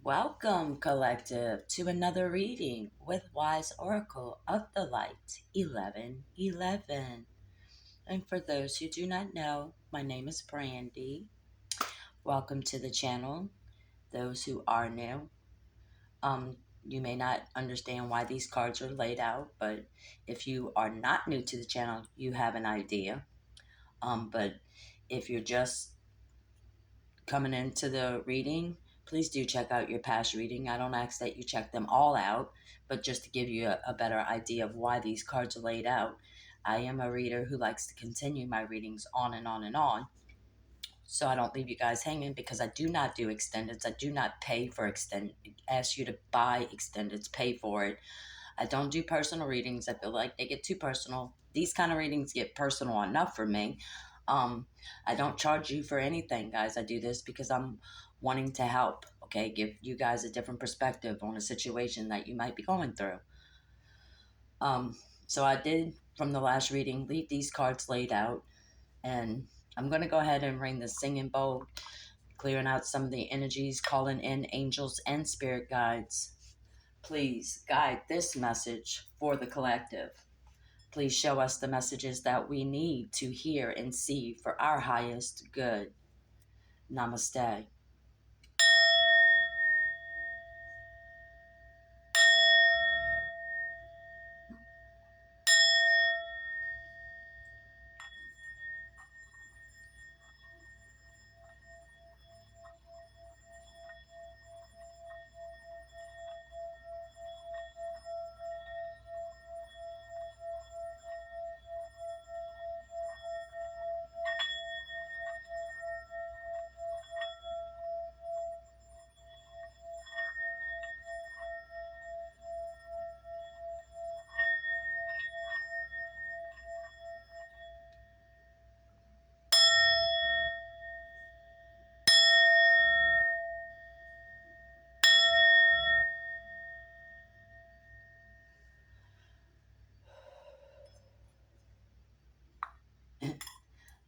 Welcome, collective, to another reading with Wise Oracle of the Light 1111. And for those who do not know, my name is Brandy. Welcome to the channel. Those who are new, you may not understand why these cards are laid out, but if you are not new to the channel, you have an idea. But if you're just coming into the reading, please do check out your past reading. I don't ask that you check them all out, but just to give you a better idea of why these cards are laid out. I am a reader who likes to continue my readings on and on and on. So I don't leave you guys hanging because I do not do extendeds. I do not pay for ask you to buy extendeds, pay for it. I don't do personal readings. I feel like they get too personal. These kind of readings get personal enough for me. Um, I don't charge you for anything, guys. I do this because I'm wanting to help, okay? Give you guys a different perspective on a situation that you might be going through. So I did, from the last reading, leave these cards laid out. And I'm going to go ahead and ring the singing bowl, clearing out some of the energies, calling in angels and spirit guides. Please guide this message for the collective. Please show us the messages that we need to hear and see for our highest good. Namaste.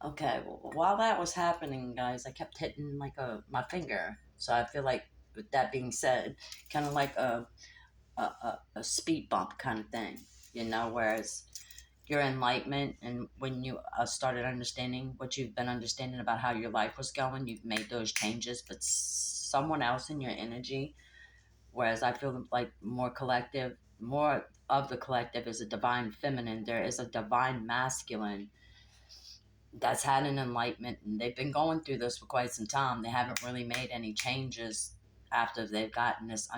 Okay, well, while that was happening, guys, I kept hitting like my finger. So I feel like, with that being said, kind of like a speed bump kind of thing, whereas your enlightenment and when you started understanding what you've been understanding about how your life was going, you've made those changes, but someone else in your energy, whereas I feel like more of the collective is a divine feminine, there is a divine masculine that's had an enlightenment, and they've been going through this for quite some time. They haven't really made any changes after they've gotten this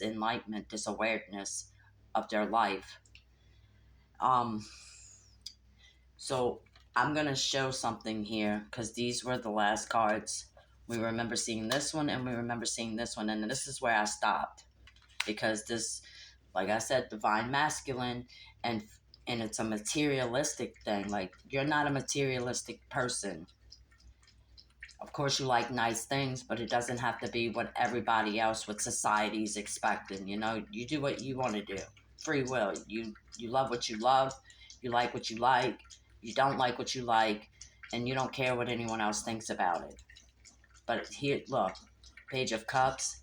enlightenment, this awareness of their life. um so I'm gonna show something here because these were the last cards. We remember seeing this one and we remember seeing this one, and this is where I stopped, because this, like I said, divine masculine, and it's a materialistic thing. Like, you're not a materialistic person. Of course, you like nice things, but it doesn't have to be what everybody else, what society's expecting. You do what you want to do. Free will. You love what you love. You like what you like. You don't like what you like, and you don't care what anyone else thinks about it. But here, look, Page of Cups,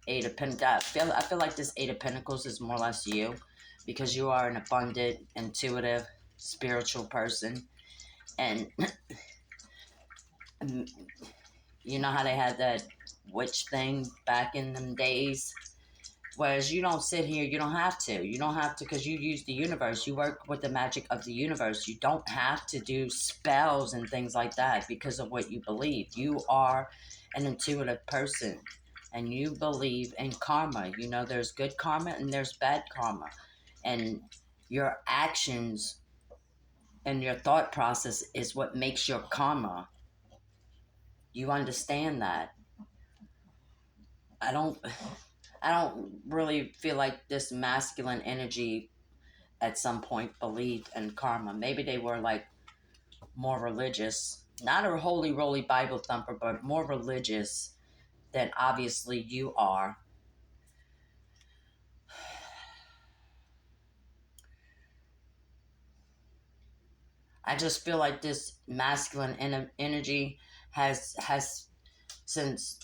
Eight of Pentacles. I feel like this Eight of Pentacles is more or less you, because you are an abundant, intuitive, spiritual person, and you know how they had that witch thing back in them days? Whereas you don't sit here, you don't have to. You don't have to, because you use the universe. You work with the magic of the universe. You don't have to do spells and things like that because of what you believe. You are an intuitive person, and you believe in karma. There's good karma and there's bad karma. And your actions and your thought process is what makes your karma. You understand that. I don't I don't really feel like this masculine energy at some point believed in karma. Maybe they were like more religious, not a holy roly Bible thumper, but more religious than obviously you are. I just feel like this masculine energy has since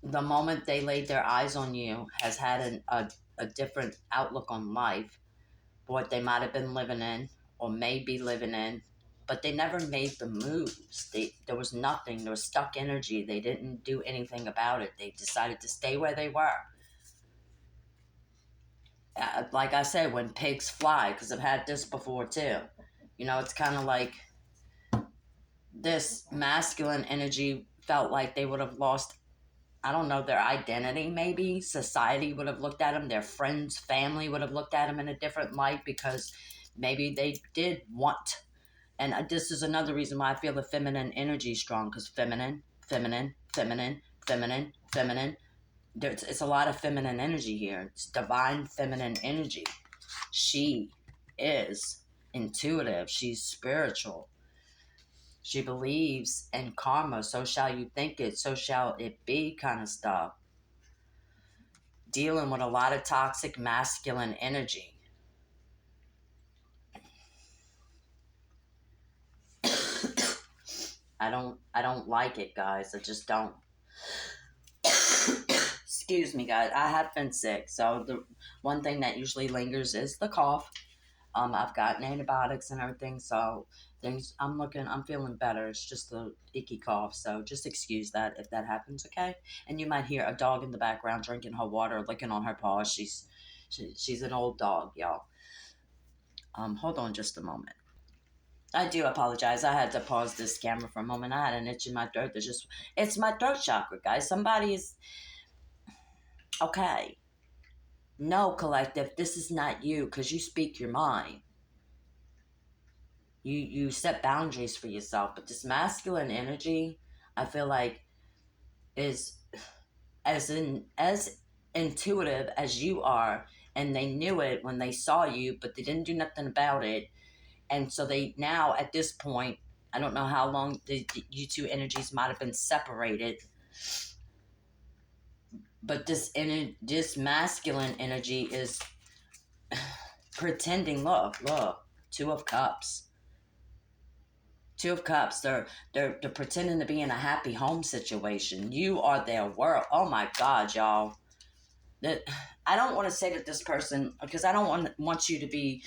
the moment they laid their eyes on you, has had a different outlook on life, what they might have been living in or may be living in, but they never made the moves. There was nothing. There was stuck energy. They didn't do anything about it. They decided to stay where they were. Like I said, when pigs fly, because I've had this before too. You know, it's kind of like this masculine energy felt like they would have lost, I don't know, their identity maybe. Society would have looked at them, their friends, family would have looked at them in a different light because maybe they did want. And this is another reason why I feel the feminine energy is strong, because feminine, feminine, feminine, feminine, feminine. It's a lot of feminine energy here. It's divine feminine energy. She is intuitive. She's spiritual. She believes in karma. So shall you think it, so shall it be kind of stuff. Dealing with a lot of toxic masculine energy. I don't like it, guys. I just don't. Excuse me, guys. I have been sick, so the one thing that usually lingers is the cough. I've gotten antibiotics and everything, so I'm feeling better. It's just the icky cough, so just excuse that if that happens, okay? And you might hear a dog in the background drinking her water, licking on her paws. She's an old dog, y'all. Hold on just a moment. I do apologize. I had to pause this camera for a moment. I had an itch in my throat. It's my throat chakra, guys. Somebody is, okay. No, collective, this is not you, because you speak your mind. You set boundaries for yourself, but this masculine energy, I feel like, is as intuitive as you are, and they knew it when they saw you, but they didn't do nothing about it. And so they now, at this point, I don't know how long you two energies might have been separated, but this masculine energy is pretending. Look, Two of Cups. Two of Cups. They're pretending to be in a happy home situation. You are their world. Oh my God, y'all. That I don't want to say that this person, because I don't want you to be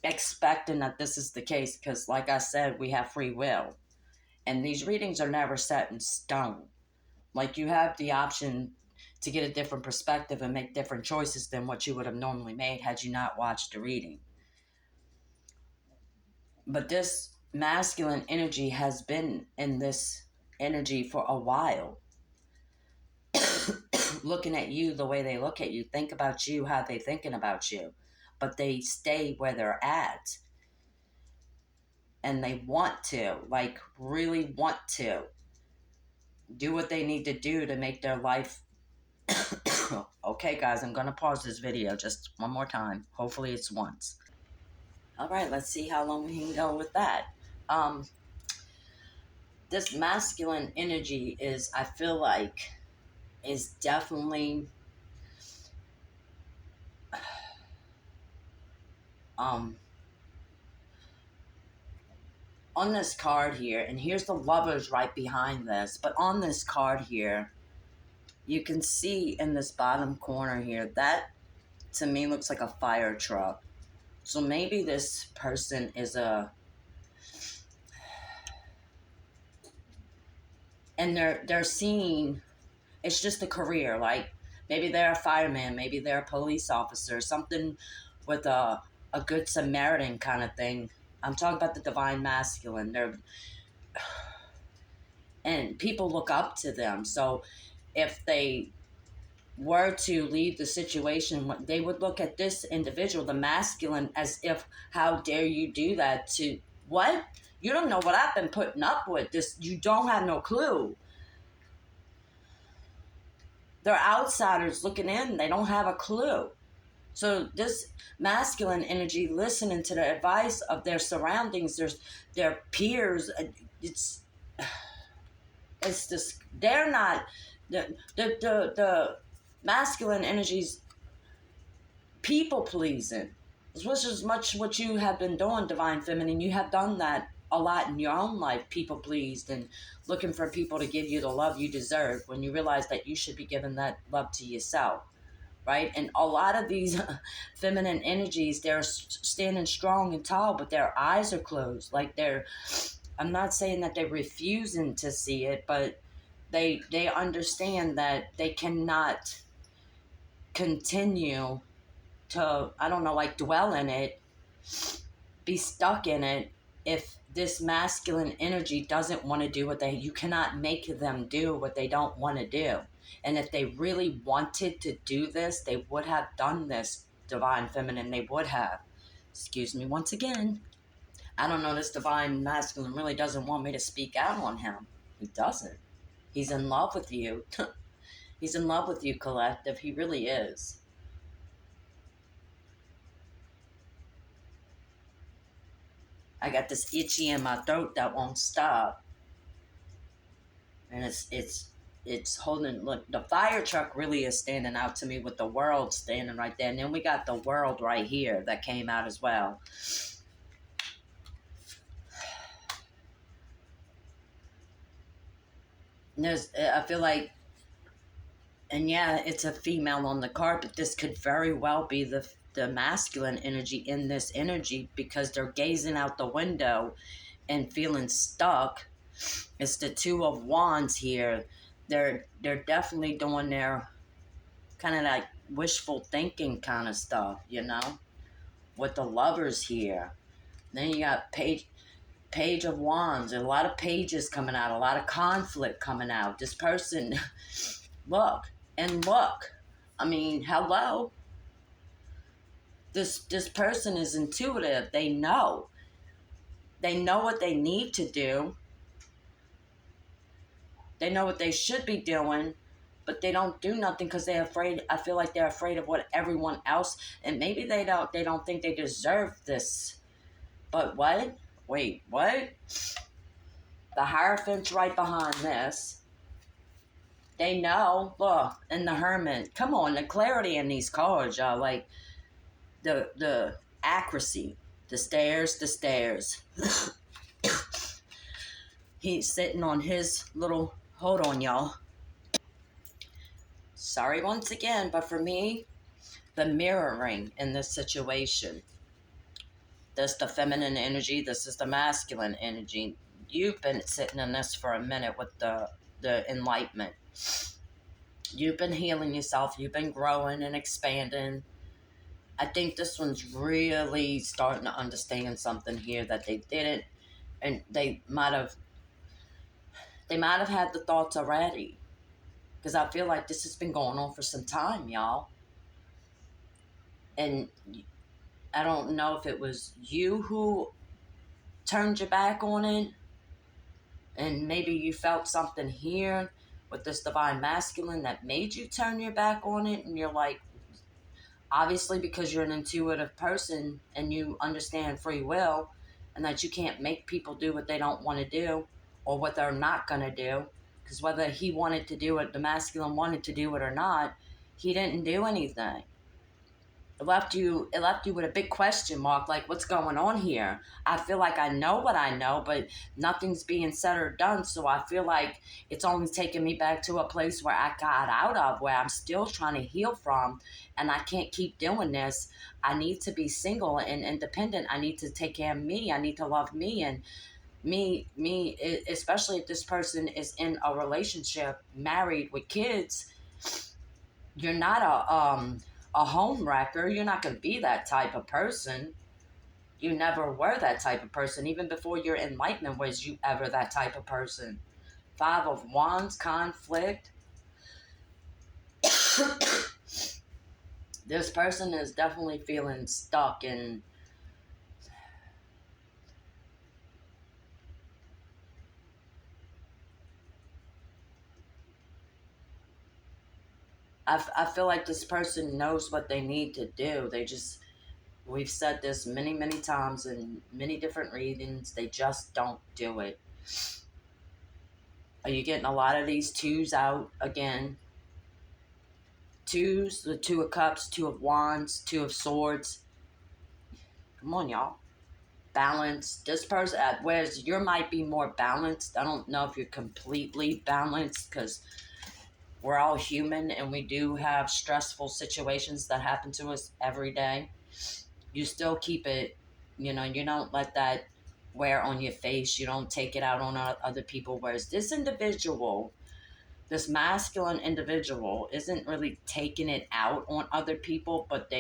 expecting that this is the case, because like I said, we have free will, and these readings are never set in stone. Like, you have the option to get a different perspective and make different choices than what you would have normally made had you not watched the reading. But this masculine energy has been in this energy for a while. Looking at you the way they look at you, think about you how they thinking about you, but they stay where they're at, and they want to, like, really want to do what they need to do to make their life. Okay, guys, I'm gonna pause this video just one more time. Hopefully it's once. All right, let's see how long we can go with that. This masculine energy is, I feel like, is definitely on this card here, and here's the Lovers right behind this, but on this card here, you can see in this bottom corner here, that to me looks like a fire truck. So maybe this person is and they're seeing, it's just a career, like maybe they're a fireman, maybe they're a police officer, something with a good Samaritan kind of thing. I'm talking about the divine masculine. And people look up to them. So if they were to leave the situation, they would look at this individual, the masculine, as if, how dare you do that to what? You don't know what I've been putting up with. This, you don't have no clue. They're outsiders looking in. They don't have a clue. So this masculine energy, listening to the advice of their surroundings, their peers, it's this. They're not the masculine energies people pleasing, which is much what you have been doing, divine feminine. You have done that a lot in your own life, people pleased and looking for people to give you the love you deserve when you realize that you should be giving that love to yourself, right? And a lot of these feminine energies, they're standing strong and tall, but their eyes are closed. Like I'm not saying that they're refusing to see it, but they understand that they cannot continue to, I don't know, like dwell in it, be stuck in it. If this masculine energy doesn't want to do you cannot make them do what they don't want to do. And if they really wanted to do this, they would have done this, divine feminine. They would have. Excuse me once again. I don't know, this divine masculine really doesn't want me to speak out on him. He doesn't. He's in love with you. He's in love with you, collective. He really is. I got this itchy in my throat that won't stop. And it's holding, look, the fire truck really is standing out to me with the world standing right there. And then we got the world right here that came out as well. And I feel like, and yeah, it's a female on the card, but this could very well be the masculine energy in this energy, because they're gazing out the window and feeling stuck. It's the Two of Wands here. They're definitely doing their kind of like wishful thinking kind of stuff, you know, with the Lovers here. Then you got Page of Wands, a lot of pages coming out, a lot of conflict coming out. This person, look. I mean, hello. This person is intuitive. They know. They know what they need to do. They know what they should be doing, but they don't do nothing because they're afraid. I feel like they're afraid of what everyone else, and maybe they don't think they deserve this. But what? Wait, what? The Hierophant's right behind this. They know. Look, and the Hermit. Come on, the clarity in these cards, y'all. Like the accuracy. The stairs. He's sitting on his little. Hold on, y'all. Sorry once again, but for me, the mirroring in this situation. This the feminine energy. This is the masculine energy. You've been sitting in this for a minute with the enlightenment. You've been healing yourself. You've been growing and expanding. I think this one's really starting to understand something here that they didn't, and they might have had the thoughts already, because I feel like this has been going on for some time, y'all. And I don't know if it was you who turned your back on it, and maybe you felt something here with this divine masculine that made you turn your back on it, and you're like, obviously because you're an intuitive person and you understand free will, and that you can't make people do what they don't want to do or what they're not going to do, because whether he wanted to do it, the masculine wanted to do it or not, he didn't do anything. It left you with a big question mark, like, what's going on here? I feel like I know what I know, but nothing's being said or done. So I feel like it's only taking me back to a place where I got out of, where I'm still trying to heal from, and I can't keep doing this. I need to be single and independent. I need to take care of me. I need to love me, and me, especially if this person is in a relationship, married with kids. You're not a home wrecker. You're not going to be that type of person. You never were that type of person. Even before your enlightenment, was you ever that type of person? Five of Wands, conflict. This person is definitely feeling stuck in I feel like this person knows what they need to do. We've said this many, many times in many different readings. They just don't do it. Are you getting a lot of these twos out again? Twos, the Two of Cups, Two of Wands, Two of Swords. Come on, y'all. balanced. This person, whereas you might be more balanced. I don't know if you're completely balanced because we're all human and we do have stressful situations that happen to us every day. You still keep it, you don't let that wear on your face. You don't take it out on other people. Whereas this individual, this masculine individual, isn't really taking it out on other people, but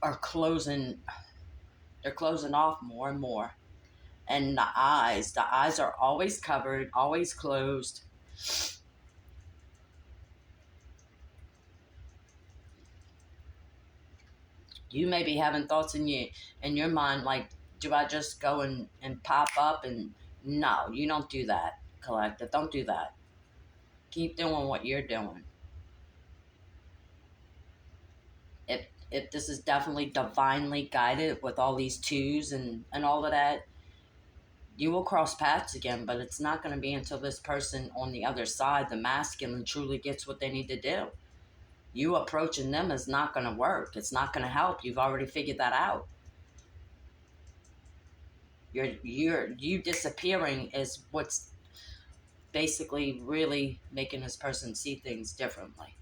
are closing, they're closing off more and more. And the eyes are always covered, always closed. You may be having thoughts in your mind like, do I just go and pop up? And no, you don't do that, collective. Don't do that. Keep doing what you're doing. If this is definitely divinely guided with all these twos and all of that, you will cross paths again, but it's not going to be until this person on the other side, the masculine, truly gets what they need to do. You approaching them is not going to work. It's not going to help. You've already figured that out. You disappearing is what's basically really making this person see things differently.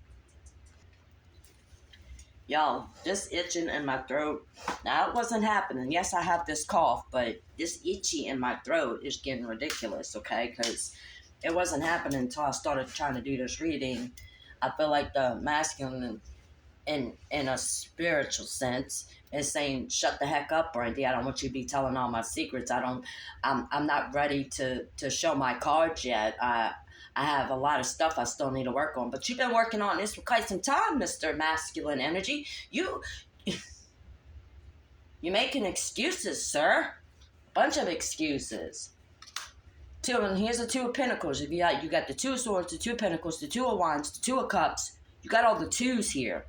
Y'all, this itching in my throat. Now, it wasn't happening. Yes, I have this cough, but this itchy in my throat is getting ridiculous, okay? Because it wasn't happening until I started trying to do this reading. I feel like the masculine, in a spiritual sense, is saying, shut the heck up, Brandy. I don't want you to be telling all my secrets. I'm not ready to show my cards yet. I have a lot of stuff I still need to work on, but you've been working on this for quite some time, Mr. Masculine Energy. You're making excuses, sir. Bunch of excuses. Two, and here's the Two of Pentacles. You got the Two of Swords, the Two of Pentacles, the Two of Wands, the Two of Cups. You got all the twos here.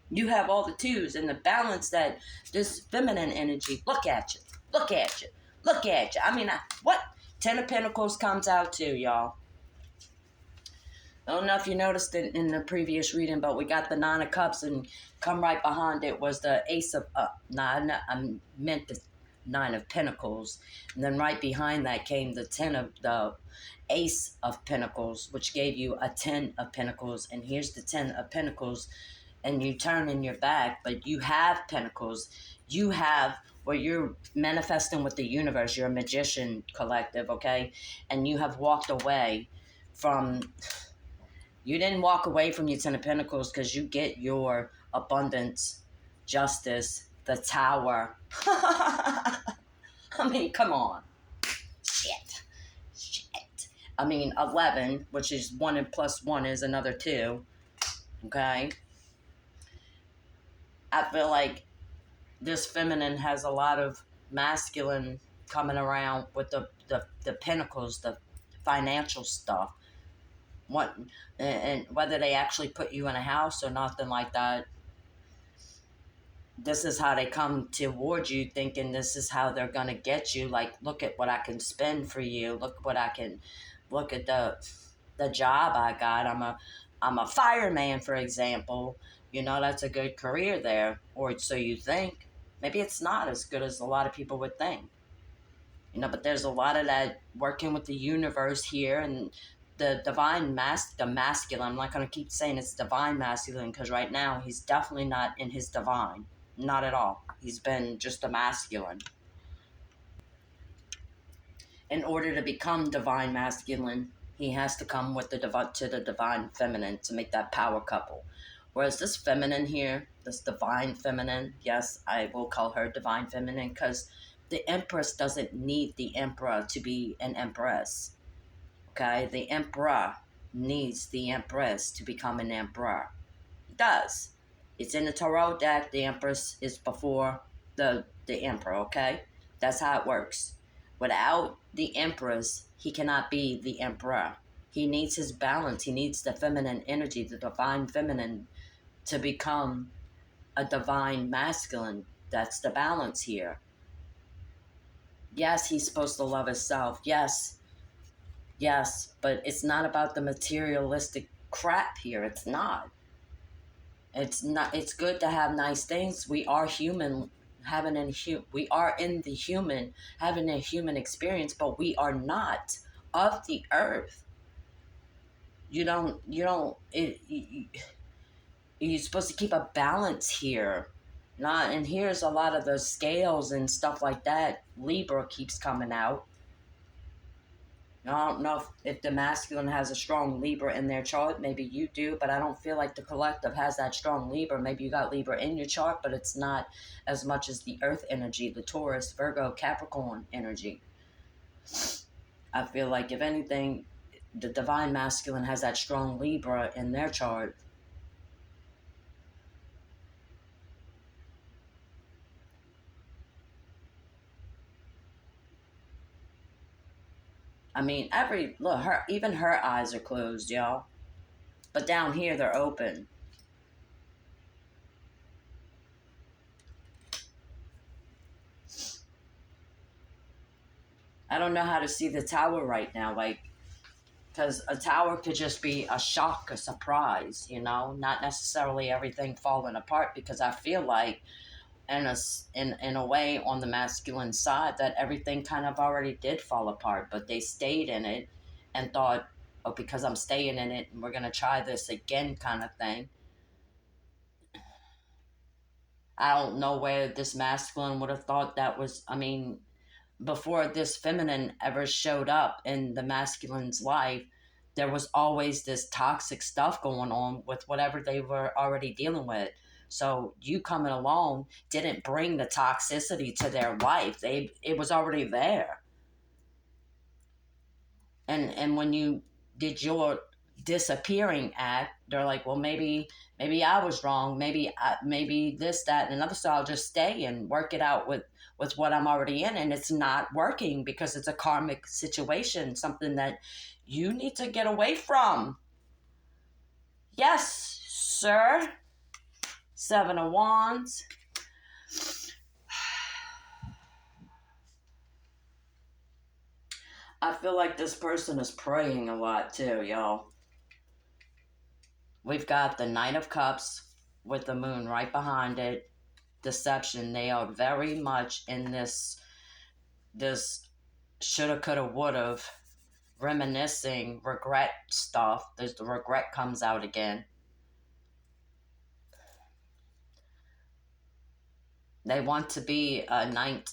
You have all the twos, and the balance that this feminine energy, look at you, look at you, look at you. I mean, what? Ten of Pentacles comes out too, y'all. I don't know if you noticed it in the previous reading, but we got the Nine of Cups, and come right behind it was the Ace of, I meant the Nine of Pentacles. And then right behind that came the Ace of Pentacles, which gave you a Ten of Pentacles. And here's the Ten of Pentacles, and you turn in your back, but you have Pentacles. You have where you're manifesting with the universe. You're a magician, collective, okay? And you have walked away from... You didn't walk away from your Ten of Pentacles because you get your abundance, justice, the Tower. I mean, come on. Shit. I mean, 11, which is 1 and plus 1 is another 2. Okay? I feel like this feminine has a lot of masculine coming around with the pentacles, the financial stuff. What, and whether they actually put you in a house or nothing like that, this is how they come towards you, thinking this is how they're gonna get you. Like, look at what I can spend for you. Look at the job I got. I'm a fireman, for example. That's a good career there, or so you think. Maybe it's not as good as a lot of people would think. But there's a lot of that working with the universe here, and the the masculine. I'm not going to keep saying it's divine masculine, because right now he's definitely not in his divine. Not at all. He's been just a masculine. In order to become divine masculine, he has to come with the divine feminine to make that power couple. Whereas this feminine here, this divine feminine, yes, I will call her divine feminine, because the empress doesn't need the emperor to be an empress. Okay, the emperor needs the empress to become an emperor. It does. It's in the tarot deck. The empress is before the emperor, okay? That's how it works. Without the empress, he cannot be the emperor. He needs his balance. He needs the feminine energy, the divine feminine, to become a divine masculine. That's the balance here. Yes, he's supposed to love himself. Yes, but it's not about the materialistic crap here. It's not. It's good to have nice things. We are human. we are in the human, having a human experience, but we are not of the earth. You're supposed to keep a balance here. Not, and here's a lot of the scales and stuff like that. Libra keeps coming out. I don't know if the masculine has a strong Libra in their chart. Maybe you do, but I don't feel like the collective has that strong Libra. Maybe you got Libra in your chart, but it's not as much as the earth energy, the Taurus, Virgo, Capricorn energy. I feel like, if anything, the divine masculine has that strong Libra in their chart. I mean, even her eyes are closed, y'all. But down here, they're open. I don't know how to see the tower right now, like, because a tower could just be a shock, a surprise, not necessarily everything falling apart. Because I feel like, in a way, on the masculine side, that everything kind of already did fall apart, but they stayed in it and thought, oh, because I'm staying in it, and we're gonna try this again, kind of thing. I don't know where this masculine would have thought that was. I mean, before this feminine ever showed up in the masculine's life, there was always this toxic stuff going on with whatever they were already dealing with. So you coming along didn't bring the toxicity to their life. It was already there. And when you did your disappearing act, they're like, well, maybe I was wrong. Maybe this, that, and another. So I'll just stay and work it out with what I'm already in, and it's not working because it's a karmic situation, something that you need to get away from. Yes, sir. Seven of Wands. I feel like this person is praying a lot too, y'all. We've got the Knight of Cups with the moon right behind it. Deception. They are very much in this shoulda, coulda, woulda, reminiscing, regret stuff. There's the regret comes out again. They want to be a knight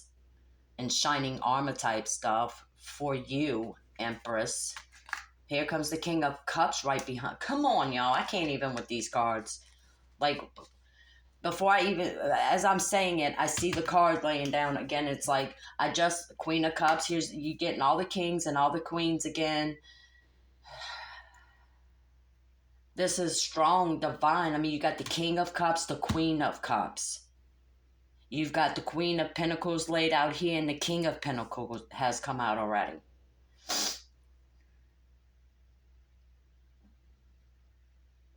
in shining armor type stuff for you, Empress. Here comes the King of Cups right behind. Come on, y'all. I can't even with these cards. Like, before I even, as I'm saying it, I see the card laying down again. It's like, Queen of Cups. Here's, you getting all the kings and all the queens again. This is strong, divine. I mean, you got the King of Cups, the Queen of Cups. You've got the Queen of Pentacles laid out here, and the King of Pentacles has come out already.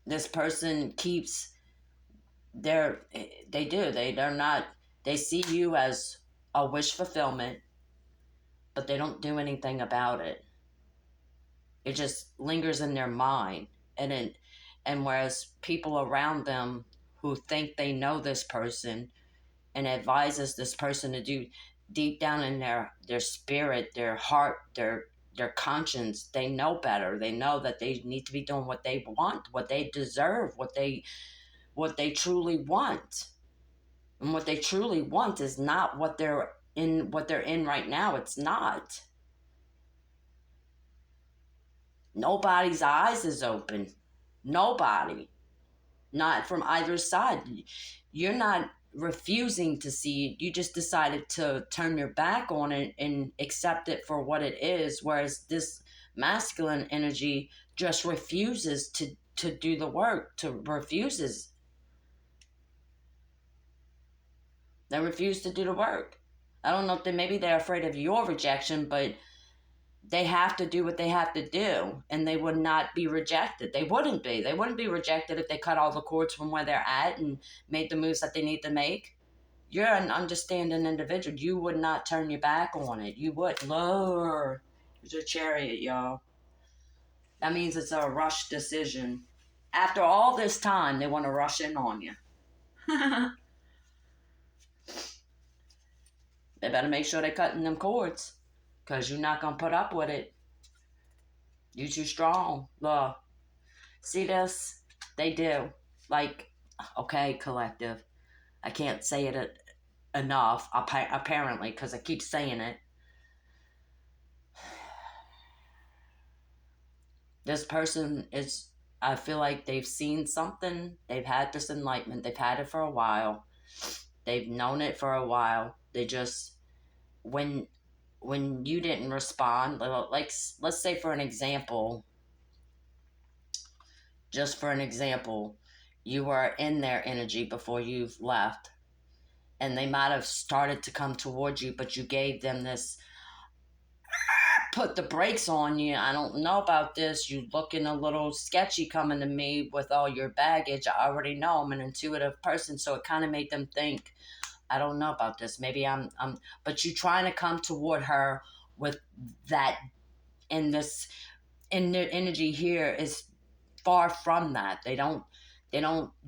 This person keeps they're not, they see you as a wish fulfillment, but they don't do anything about it. It just lingers in their mind, and whereas people around them who think they know this person and advises this person to do, deep down in their spirit, their heart, their conscience, they know better. They know that they need to be doing what they want, what they deserve, what they truly want. And what they truly want is not what they're in right now. It's not. Nobody's eyes is open. Nobody. Not from either side. You're not refusing to see it. You just decided to turn your back on it and accept it for what it is. Whereas this masculine energy just refuses to do the work, refuses. They refuse to do the work. I don't know if maybe they're afraid of your rejection, but they have to do what they have to do, and they would not be rejected. They wouldn't be. They wouldn't be rejected if they cut all the cords from where they're at and made the moves that they need to make. You're an understanding individual. You would not turn your back on it. You would. Lower. There's a Chariot, y'all. That means it's a rush decision. After all this time, they want to rush in on you. They better make sure they're cutting them cords, because you're not going to put up with it. You too strong. Look, see this? They do. Like, okay, collective. I can't say it enough, apparently, because I keep saying it. This person is, I feel like they've seen something. They've had this enlightenment. They've had it for a while. They've known it for a while. They just, when you didn't respond, like, let's say for an example, just for an example, you were in their energy before you've left, and they might have started to come towards you, but you gave them this, put the brakes on you. I don't know about this. You looking a little sketchy coming to me with all your baggage. I already know I'm an intuitive person, so it kind of made them think, I don't know about this. Maybe I'm but you trying to come toward her with that, in this, in their energy here is far from that. They don't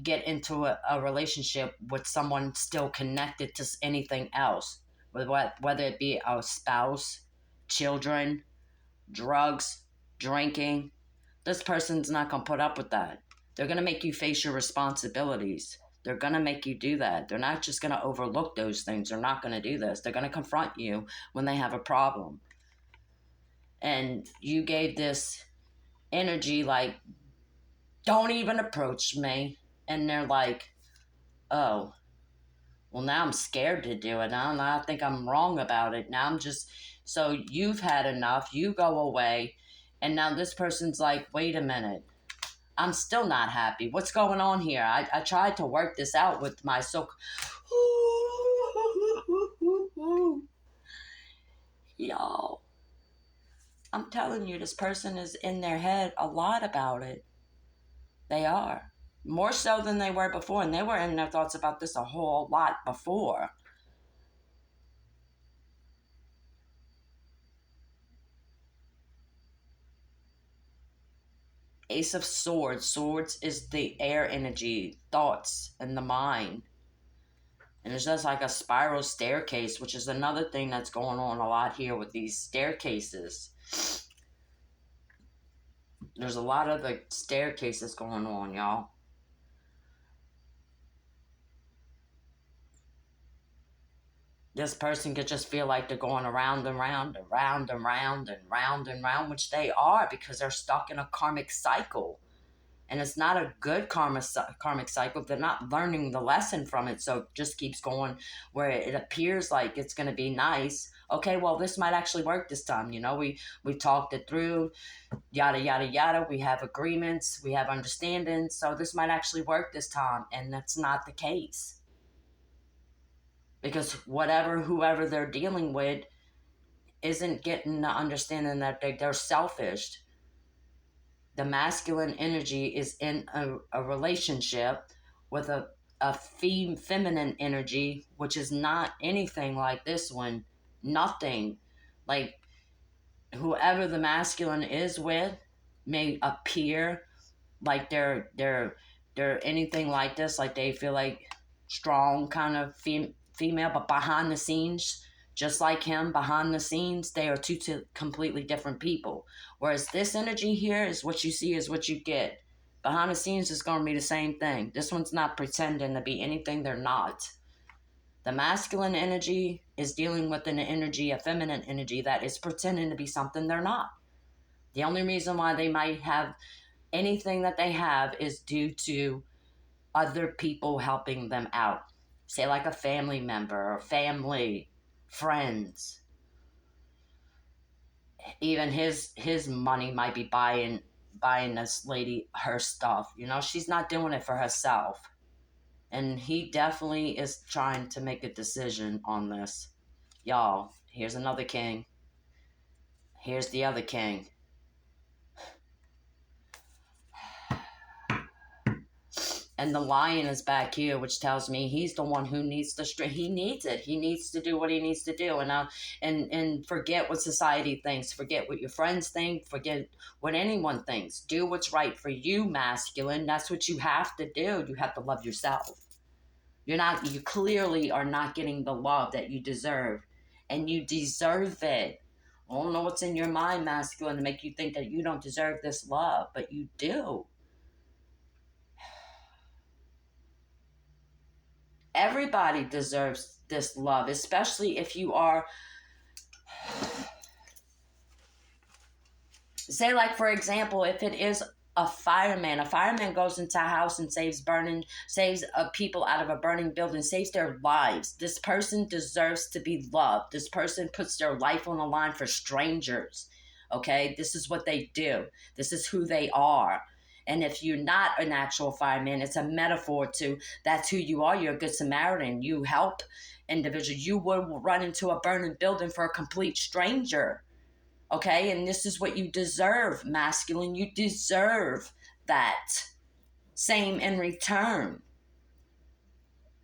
get into a relationship with someone still connected to anything else, whether it be a spouse, children, drugs, drinking. This person's not going to put up with that. They're going to make you face your responsibilities. They're going to make you do that. They're not just going to overlook those things. They're not going to do this. They're going to confront you when they have a problem. And you gave this energy like, don't even approach me. And they're like, oh, well, now I'm scared to do it. Now I think I'm wrong about it. Now I'm just, so you've had enough. You go away. And now this person's like, wait a minute. I'm still not happy. What's going on here? I tried to work this out with my y'all. I'm telling you, this person is in their head a lot about it. They are. More so than they were before. And they were in their thoughts about this a whole lot before. Ace of Swords. Swords is the air energy, thoughts, and the mind. And it's just like a spiral staircase, which is another thing that's going on a lot here with these staircases. There's a lot of the staircases going on, y'all. This person could just feel like they're going around and round and round and round and round and round, which they are, because they're stuck in a karmic cycle. And it's not a good karmic cycle. They're not learning the lesson from it, so it just keeps going where it appears like it's going to be nice. Okay, well, this might actually work this time. You know, we talked it through, yada, yada, yada. We have agreements. We have understanding. So this might actually work this time. And that's not the case. Because whoever they're dealing with isn't getting the understanding that they're selfish. The masculine energy is in a relationship with a feminine energy, which is not anything like this one. Nothing. Like, whoever the masculine is with may appear like they're anything like this, like they feel like strong kind of female, but behind the scenes, just like him, behind the scenes, they are two completely different people. Whereas this energy here is what you see is what you get. Behind the scenes is going to be the same thing. This one's not pretending to be anything they're not. The masculine energy is dealing with an energy, a feminine energy, that is pretending to be something they're not. The only reason why they might have anything that they have is due to other people helping them out. Say like a family member or family, friends. Even his money might be buying this lady her stuff. You know, she's not doing it for herself. And he definitely is trying to make a decision on this. Y'all, here's another king. Here's the other king. And the lion is back here, which tells me he's the one who needs the strength. He needs it. He needs to do what he needs to do. And forget what society thinks. Forget what your friends think. Forget what anyone thinks. Do what's right for you, masculine. That's what you have to do. You have to love yourself. You clearly are not getting the love that you deserve. and you deserve it. I don't know what's in your mind, masculine, to make you think that you don't deserve this love, but you do. Everybody deserves this love, especially if you are, say, like, for example, if it is a fireman goes into a house and saves people out of a burning building, saves their lives. This person deserves to be loved. This person puts their life on the line for strangers. Okay, this is what they do. This is who they are. And if you're not an actual fireman, it's a metaphor to that's who you are. You're a good Samaritan. You help individuals. You would run into a burning building for a complete stranger. Okay, and this is what you deserve, masculine. You deserve that same in return.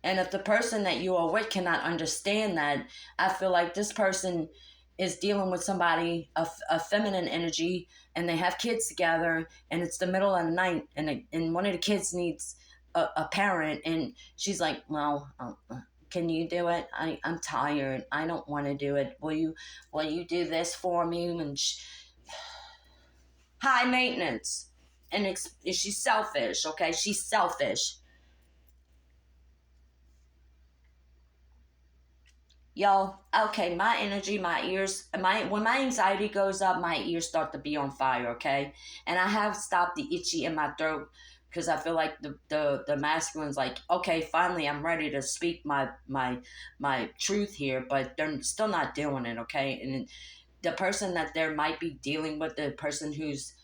And if the person that you are with cannot understand that, I feel like this person is dealing with somebody, a feminine energy, and they have kids together, and it's the middle of the night, and one of the kids needs a parent, and she's like, well, can you do it? I'm tired. I don't want to do it. Will you do this for me? And high maintenance. And she's selfish, okay? She's selfish. Yo, okay, my energy, my ears, when my anxiety goes up, my ears start to be on fire, okay? And I have stopped the itchy in my throat because I feel like the masculine's like, okay, finally I'm ready to speak my truth here, but they're still not doing it, okay? And the person that there might be dealing with, the person whose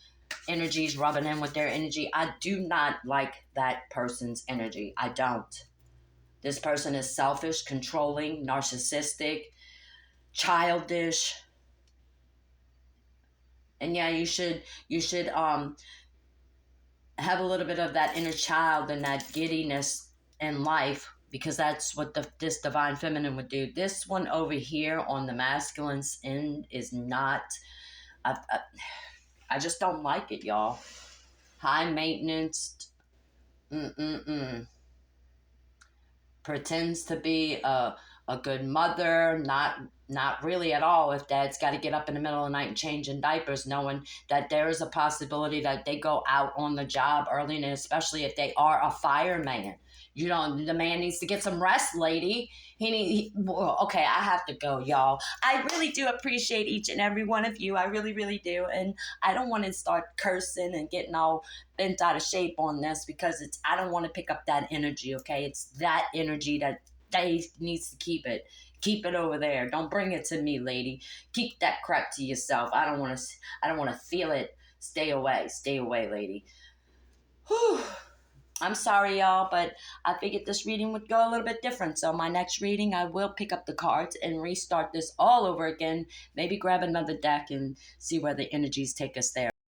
energy is rubbing in with their energy, I do not like that person's energy. I don't. This person is selfish, controlling, narcissistic, childish. And yeah, you should have a little bit of that inner child and that giddiness in life, because that's what this divine feminine would do. This one over here on the masculine's end is not. I just don't like it, y'all. High maintenance. Mm-mm-mm. Pretends to be a good mother, not really at all. If dad's got to get up in the middle of the night and changing diapers, knowing that there is a possibility that they go out on the job early, and especially if they are a fireman. You know, the man needs to get some rest, lady. Okay, I have to go, y'all. I really do appreciate each and every one of you. I really, really do. And I don't want to start cursing and getting all bent out of shape on this, because I don't want to pick up that energy, okay? It's that energy that they needs to keep it. Keep it over there. Don't bring it to me, lady. Keep that crap to yourself. I don't want to feel it. Stay away. Stay away, lady. Whew. I'm sorry, y'all, but I figured this reading would go a little bit different. So my next reading, I will pick up the cards and restart this all over again. Maybe grab another deck and see where the energies take us there.